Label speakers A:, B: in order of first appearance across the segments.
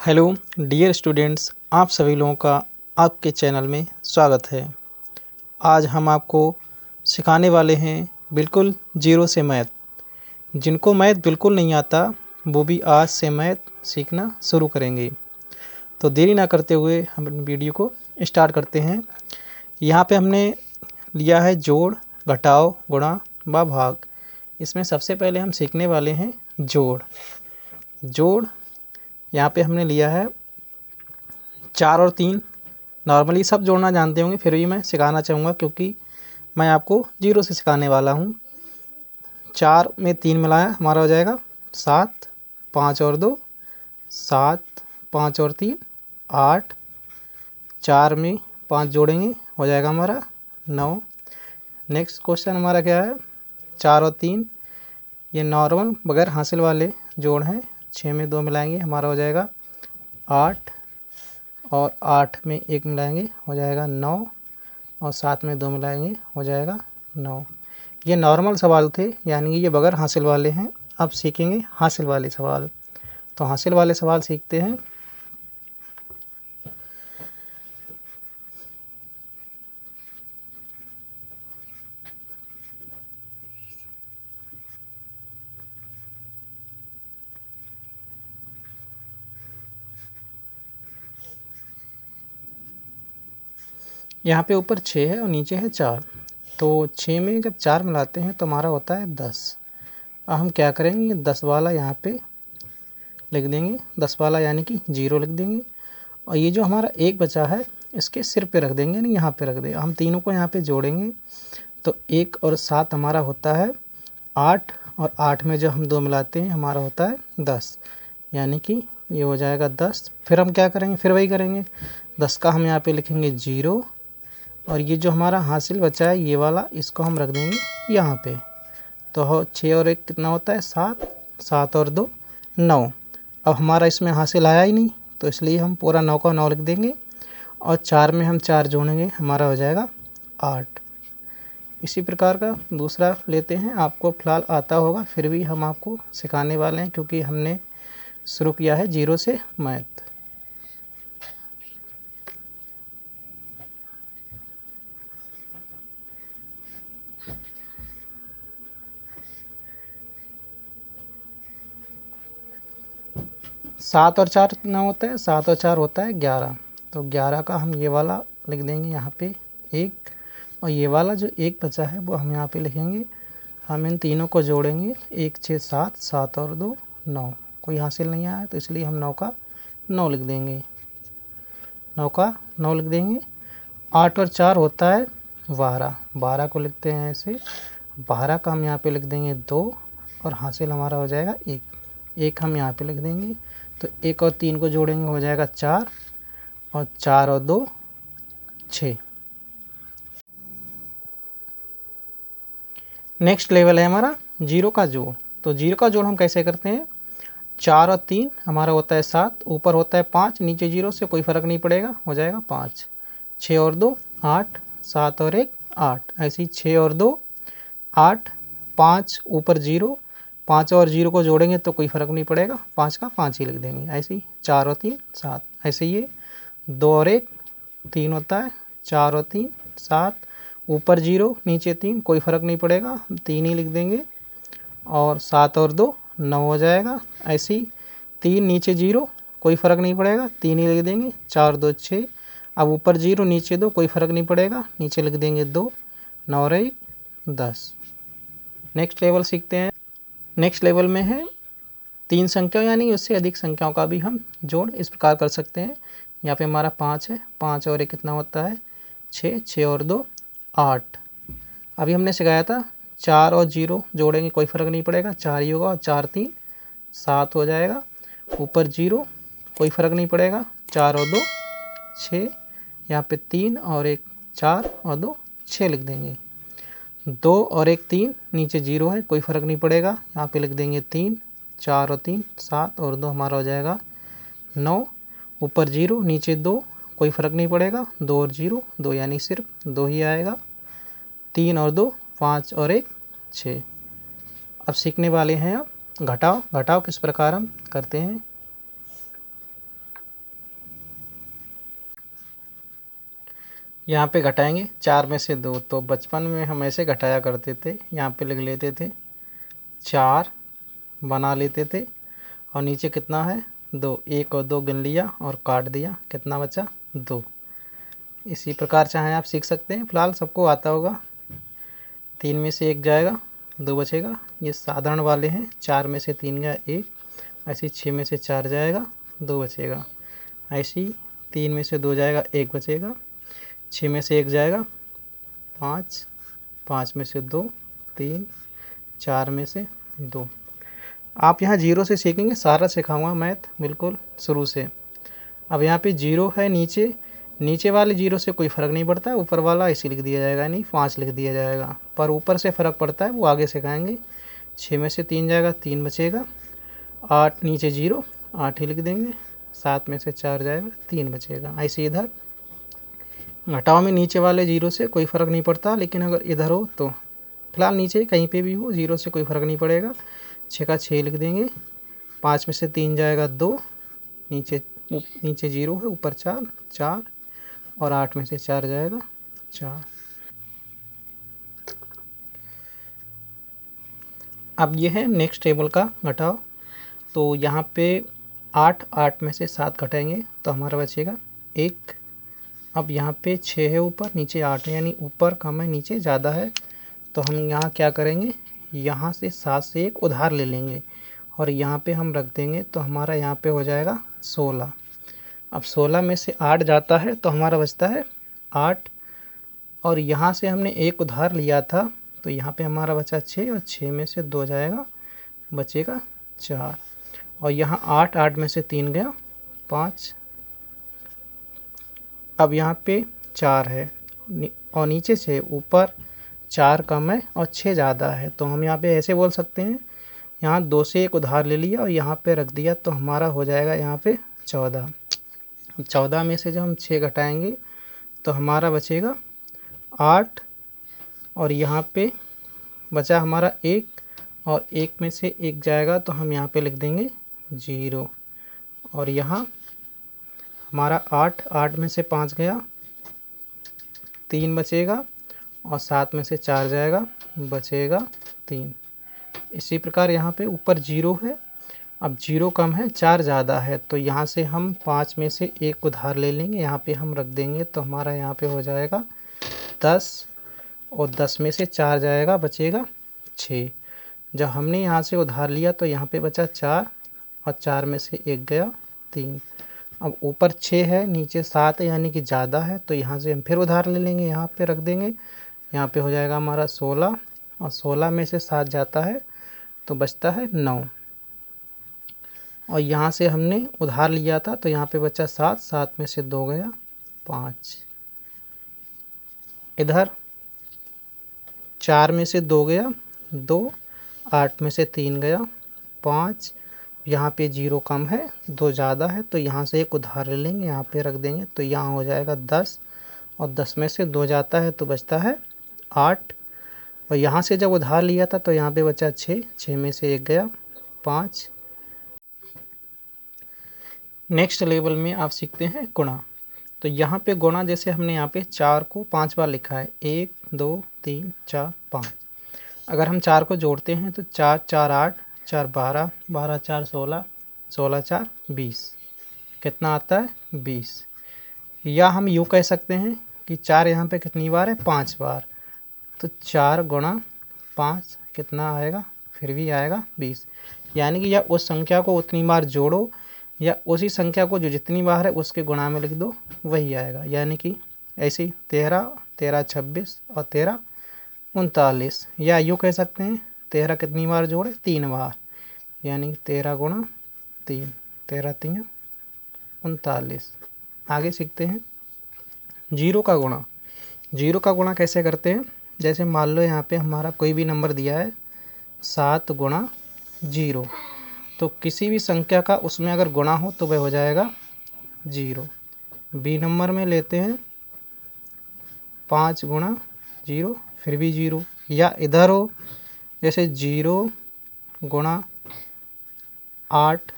A: Hello dear students, आप सभी लोगों का आपके चैनल में स्वागत है। आज हम आपको सिखाने वाले हैं बिल्कुल ज़ीरो से मैथ। जिनको मैथ बिल्कुल नहीं आता वो भी आज से मैथ सीखना शुरू करेंगे। तो देरी ना करते हुए हम वीडियो को स्टार्ट करते हैं। यहाँ पे हमने लिया है जोड़, घटाव, गुणा व भाग। इसमें सबसे पहले हम सीखने वाले हैं जोड़। यहाँ पे हमने लिया है 4 और 3। नॉर्मली सब जोड़ना जानते होंगे, फिर भी मैं सिखाना चाहूँगा क्योंकि मैं आपको ज़ीरो से सिखाने वाला हूँ। 4 में 3 मिलाया हमारा हो जाएगा 7, 5 और 2 7, 5 और 3 8, 4 में 5 जोड़ेंगे हो जाएगा हमारा 9। नेक्स्ट क्वेश्चन हमारा क्या है, 4 और 3 ये नॉर्मल बगैर हासिल वाले जोड़ हैं। 6 में 2 मिलाएंगे हमारा हो जाएगा 8 और 8 में 1 मिलाएंगे हो जाएगा 9 और 7 में 2 मिलाएंगे हो जाएगा 9। ये नॉर्मल सवाल थे, यानी कि ये बगैर हासिल वाले हैं। अब सीखेंगे हासिल वाले सवाल। तो हासिल वाले सवाल सीखते हैं। यहाँ पे ऊपर 6 है और नीचे है 4। तो 6 में जब 4 मिलाते हैं तो हमारा होता है 10। अब हम क्या करेंगे, 10 वाला यहाँ पे लिख देंगे, 10 वाला यानी कि 0 लिख देंगे। और ये जो हमारा 1 बचा है इसके सिर पे रख देंगे, नहीं यहाँ पे रख देंगे। हम तीनों को यहाँ पे जोड़ेंगे तो 1 और 7 हमारा होता है 8 और 8 में जो हम 2 मिलाते हैं हमारा होता है 10, यानी कि ये हो जाएगा 10। फिर हम क्या करेंगे, फिर वही करेंगे, 10 का हम यहाँ पे लिखेंगे 0 और ये जो हमारा हासिल बचा है ये वाला इसको हम रख देंगे यहाँ पे। तो हो 6 और 1 कितना होता है 7, 7 और 2 9। अब हमारा इसमें हासिल आया ही नहीं तो इसलिए हम पूरा 9 का 9 लिख देंगे और 4 में हम 4 जोड़ेंगे हमारा हो जाएगा 8। इसी प्रकार का दूसरा लेते हैं। आपको फ़िलहाल आता होगा, फिर भी हम आपको सिखाने वाले हैं क्योंकि हमने शुरू किया है ज़ीरो से मैथ। सात और 4 कितना होता है, 7 और 4 होता है 11। तो 11 का हम ये वाला लिख देंगे यहाँ पे 1 और ये वाला जो 1 बचा है वो हम यहाँ पे लिखेंगे। हम इन तीनों को जोड़ेंगे 1 6 7, 7 और 2 9। कोई हासिल नहीं आया तो इसलिए हम 9 का 9 लिख देंगे, 9 का 9 लिख देंगे। 8 और 4 होता है 12, 12 को लिखते हैं ऐसे। 12 का हम यहाँ पे लिख देंगे 2 और हासिल हमारा हो जाएगा 1, 1 हम यहाँ पे लिख देंगे। तो 1 और 3 को जोड़ेंगे हो जाएगा 4 और 4 और 2 6। नेक्स्ट लेवल है हमारा जीरो का जोड़। तो जीरो का जोड़ हम कैसे करते हैं, 4 और 3 हमारा होता है 7, ऊपर होता है 5, नीचे 0 से कोई फ़र्क नहीं पड़ेगा हो जाएगा 5। 6 और 2 8, 7 और 1 8, ऐसे ही 6 और 2 8, 5 ऊपर 0, 5 और 0 को जोड़ेंगे तो कोई फ़र्क नहीं पड़ेगा, 5 का 5 ही लिख देंगे। ऐसे ही 4 और 3 7, ऐसे ये 2 और 1 3 होता है, 4 और 3 7, ऊपर 0 नीचे 3 कोई फ़र्क नहीं पड़ेगा, हम 3 ही लिख देंगे। और 7 और 2 9 हो जाएगा। ऐसे ही 3 नीचे 0 कोई फ़र्क नहीं पड़ेगा, 3 ही लिख देंगे। 4 2 6, अब ऊपर 0 नीचे 2 कोई फ़र्क नहीं पड़ेगा, नीचे लिख देंगे 2, 9 और 1 10। नेक्स्ट लेवल सीखते हैं। नेक्स्ट लेवल में है 3 संख्याओं यानी उससे अधिक संख्याओं का भी हम जोड़ इस प्रकार कर सकते हैं। यहाँ पे हमारा 5 है, 5 और 1 कितना होता है 6, 6 और 2 8। अभी हमने सिखाया था 4 और 0 जोड़ेंगे कोई फ़र्क नहीं पड़ेगा, 4 ही होगा और 4 3 7 हो जाएगा। ऊपर 0 कोई फ़र्क नहीं पड़ेगा, 4 और 2 6, यहाँ पे 3 और 1 4 और 2 6 लिख देंगे। 2 और 1 3, नीचे 0 है कोई फ़र्क नहीं पड़ेगा, यहाँ पे लिख देंगे 3, 4 और 3 7 और 2 हमारा हो जाएगा 9। ऊपर 0 नीचे 2 कोई फ़र्क नहीं पड़ेगा, 2 और 0 2 यानी सिर्फ 2 ही आएगा। 3 और 2 5 और 1 6। अब सीखने वाले हैं अब घटाव। घटाव किस प्रकार हम करते हैं। यहाँ पे घटाएंगे 4 में से 2, तो बचपन में हम ऐसे घटाया करते थे। यहाँ पे लिख लेते थे 4 बना लेते थे और नीचे कितना है 2, 1 और 2 गिन लिया और काट दिया, कितना बचा 2। इसी प्रकार चाहे आप सीख सकते हैं, फिलहाल सबको आता होगा। 3 में से 1 जाएगा, 2 बचेगा। ये साधारण वाले हैं, 4 में से 3 गया 1, ऐसे 6 में से 4 जाएगा, 2 बचेगा। ऐसे ही 3 में से 2 जाएगा, 1 बचेगा। 6 में से 1 जाएगा 5, 5 में से 2 3, 4 में से 2। आप यहाँ जीरो से सीखेंगे, सारा सिखाऊंगा मैथ बिल्कुल शुरू से। अब यहाँ पे जीरो है, नीचे वाले जीरो से कोई फ़र्क नहीं पड़ता है, ऊपर वाला इसी लिख दिया जाएगा, नहीं 5 लिख दिया जाएगा, पर ऊपर से फ़र्क पड़ता है, वो आगे सिखाएंगे। 6 में से 3 जाएगा, 3 बचेगा। 8 नीचे जीरो, 8 ही लिख देंगे। 7 में से 4 जाएगा, 3 बचेगा। ऐसे इधर घटाव में नीचे वाले जीरो से कोई फ़र्क नहीं पड़ता, लेकिन अगर इधर हो तो फिलहाल नीचे कहीं पे भी हो, जीरो से कोई फ़र्क नहीं पड़ेगा। 6 का 6 लिख देंगे। 5 में से 3 जाएगा 2, नीचे जीरो है, ऊपर 4 4, और 8 में से 4 जाएगा 4। अब ये है नेक्स्ट टेबल का घटाव। तो यहाँ पे 8 में से 7 घटाएंगे तो हमारा बचेगा 1। अब यहाँ पे 6 है ऊपर, नीचे 8 है, यानी ऊपर कम है नीचे ज़्यादा है। तो हम यहाँ क्या करेंगे, यहाँ से 7 से 1 उधार ले लेंगे और यहाँ पे हम रख देंगे, तो हमारा यहाँ पे हो जाएगा 16। अब 16 में से 8 जाता है तो हमारा बचता है 8, और यहाँ से हमने 1 उधार लिया था, तो यहाँ पे हमारा बचा 6, और 6 में से 2 जाएगा, बचेगा 4। और यहाँ 8 में से 3 गया 5। अब यहाँ पे 4 है और नीचे से ऊपर 4 कम है और 6 ज़्यादा है, तो हम यहाँ पे ऐसे बोल सकते हैं, यहाँ 2 से 1 उधार ले लिया और यहाँ पे रख दिया, तो हमारा हो जाएगा यहाँ पे 14। 14 में से जब हम 6 घटाएंगे तो हमारा बचेगा 8, और यहाँ पे बचा हमारा 1, और 1 में से 1 जाएगा तो हम यहाँ पे लिख देंगे 0। और यहाँ हमारा 8 में से 5 गया, 3 बचेगा, और 7 में से 4 जाएगा, बचेगा 3। इसी प्रकार यहाँ पे ऊपर 0 है, अब 0 कम है 4 ज़्यादा है, तो यहाँ से हम 5 में से 1 उधार ले लेंगे, यहाँ पे हम रख देंगे, तो हमारा यहाँ पे हो जाएगा 10, और 10 में से 4 जाएगा, बचेगा 6। जब हमने यहाँ से उधार लिया तो यहाँ पे बचा 4, और 4 में से 1 गया 3। अब ऊपर 6 है, नीचे 7 है, यानी कि ज़्यादा है, तो यहाँ से हम फिर उधार ले लेंगे, यहाँ पे रख देंगे, यहाँ पे हो जाएगा हमारा 16, और 16 में से 7 जाता है तो बचता है 9। और यहाँ से हमने उधार लिया था तो यहाँ पे बचा 7, 7 में से 2 गया 5। इधर 4 में से 2 गया 2, 8 में से 3 गया 5। यहाँ पे 0 कम है 2 ज़्यादा है, तो यहाँ से एक उधार ले लेंगे, यहाँ पे रख देंगे, तो यहाँ हो जाएगा 10, और 10 में से 2 जाता है तो बचता है 8। और यहाँ से जब उधार लिया था तो यहाँ पे बचा 6, 6 में से 1 गया 5। नेक्स्ट लेवल में आप सीखते हैं गुणा। तो यहाँ पे गुणा, जैसे हमने यहाँ पे 4 को 5 बार लिखा है, 1 2 3 4 5। अगर हम 4 को जोड़ते हैं तो 4 4 8, 4 12, 12 4 16, 16 4 20। कितना आता है 20। या हम यूँ कह सकते हैं कि 4 यहाँ पे कितनी बार है 5 बार, तो 4 गुणा 5 कितना आएगा, फिर भी आएगा 20। यानी कि या उस संख्या को उतनी बार जोड़ो, या उसी संख्या को जो जितनी बार है उसके गुणा में लिख दो, वही आएगा। यानी कि ऐसे ही 13 13 26 और 13 39। या यूँ कह सकते हैं 13 कितनी बार जोड़े 3 बार, यानी 13 गुणा 3, 13 3 39। आगे सीखते हैं जीरो का गुणा। जीरो का गुणा कैसे करते हैं, जैसे मान लो यहाँ पे हमारा कोई भी नंबर दिया है 7 गुणा 0, तो किसी भी संख्या का उसमें अगर गुणा हो तो वह हो जाएगा 0। बी नंबर में लेते हैं 5 गुणा 0, फिर भी 0। या इधर हो जैसे 0 गुणा 8,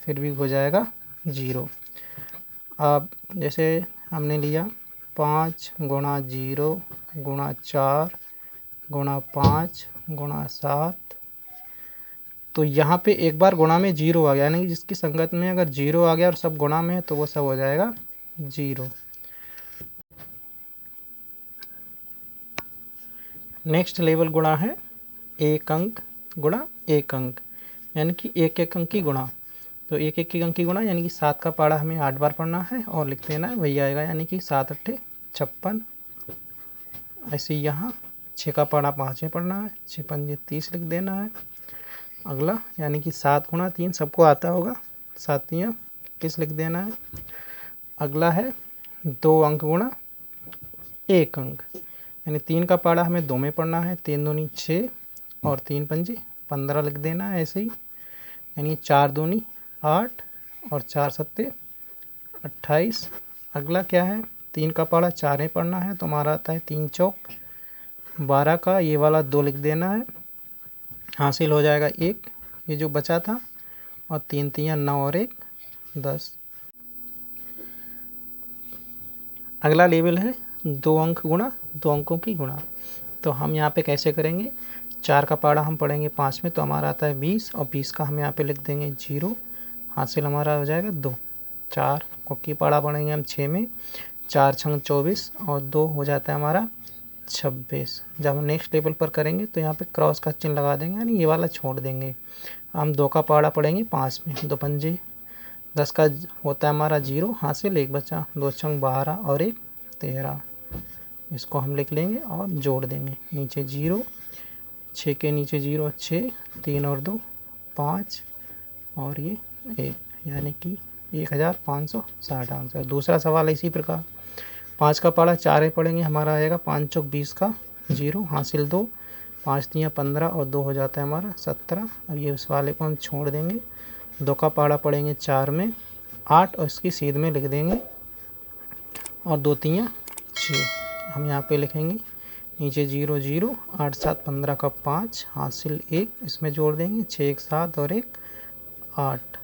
A: फिर भी हो जाएगा 0। अब जैसे हमने लिया 5 गुणा 0 गुणा 4 गुणा 5 गुणा 7। तो यहाँ पे एक बार गुणा में 0 आ गया, यानी कि जिसकी संगत में अगर 0 आ गया और सब गुणा में है तो वो सब हो जाएगा 0। नेक्स्ट लेवल गुणा है एक अंक गुणा एक अंक, यानी कि एक एक अंक की गुणा। तो एक एक अंक की गुणा यानी कि 7 का पाड़ा हमें 8 बार पढ़ना है और लिख देना है वही आएगा, यानी कि 7 अट्ठे 56। ऐसे ही यहाँ 6 का पाड़ा 5 में पढ़ना है, 6 पंजे 30 लिख देना है। अगला यानी कि 7 गुणा 3 सबको आता होगा, 7 तियाँ 21 लिख देना है। अगला है 2 अंक गुणा 1 अंक, यानी 3 का पाड़ा हमें 2 में पढ़ना है, 3 दूनी 6 और 3 पंजे 15 लिख देना है ऐसे ही, यानी 4 दूनी 8 और 4 सत्ते 28। अगला क्या है 3 का पाड़ा 4 में पढ़ना है, तो हमारा आता है 3 चौक 12 का ये वाला 2 लिख देना है, हासिल हो जाएगा 1 ये जो बचा था, और 3 तियाँ 9 और 1 10। अगला लेवल है 2 अंक गुणा 2 अंकों की गुणा। तो हम यहाँ पे कैसे करेंगे, 4 का पाड़ा हम पढ़ेंगे 5 में, तो हमारा आता है 20 और 20 का हम यहाँ पे लिख देंगे 0, हासिल हमारा हो जाएगा 2। 4 को की पाड़ा पढ़ेंगे हम 6 में, 4 छंग 24 और 2 हो जाता है हमारा 26। जब हम नेक्स्ट लेवल पर करेंगे तो यहाँ पे क्रॉस का चिन्ह लगा देंगे, यानी ये वाला छोड़ देंगे। हम 2 का पाड़ा पढ़ेंगे 5 में, 2 पंजे 10 का होता है हमारा 0, हासिल 1 बचा, 2 छंग 12 और 1 13। इसको हम लिख लेंगे और जोड़ देंगे, नीचे 0, 6 के नीचे 0 6, 3 और 2 5 और ये 1, यानी कि 1560 आंसर। दूसरा सवाल इसी प्रकार 5 का पाड़ा 4 में पढ़ेंगे, हमारा आएगा 5 चौक 20 का 0, हासिल 2, 5 तियाँ 15 और 2 हो जाता है हमारा 17। अब ये उस वाले को हम छोड़ देंगे। 2 का पाड़ा पढ़ेंगे 4 में 8 और इसकी सीध में लिख देंगे, और 2 तियाँ 6 हम यहाँ पे लिखेंगे, नीचे 0 0, 8 7 15 का 5, हासिल 1, इसमें जोड़ देंगे 6 1 7 और 1 8।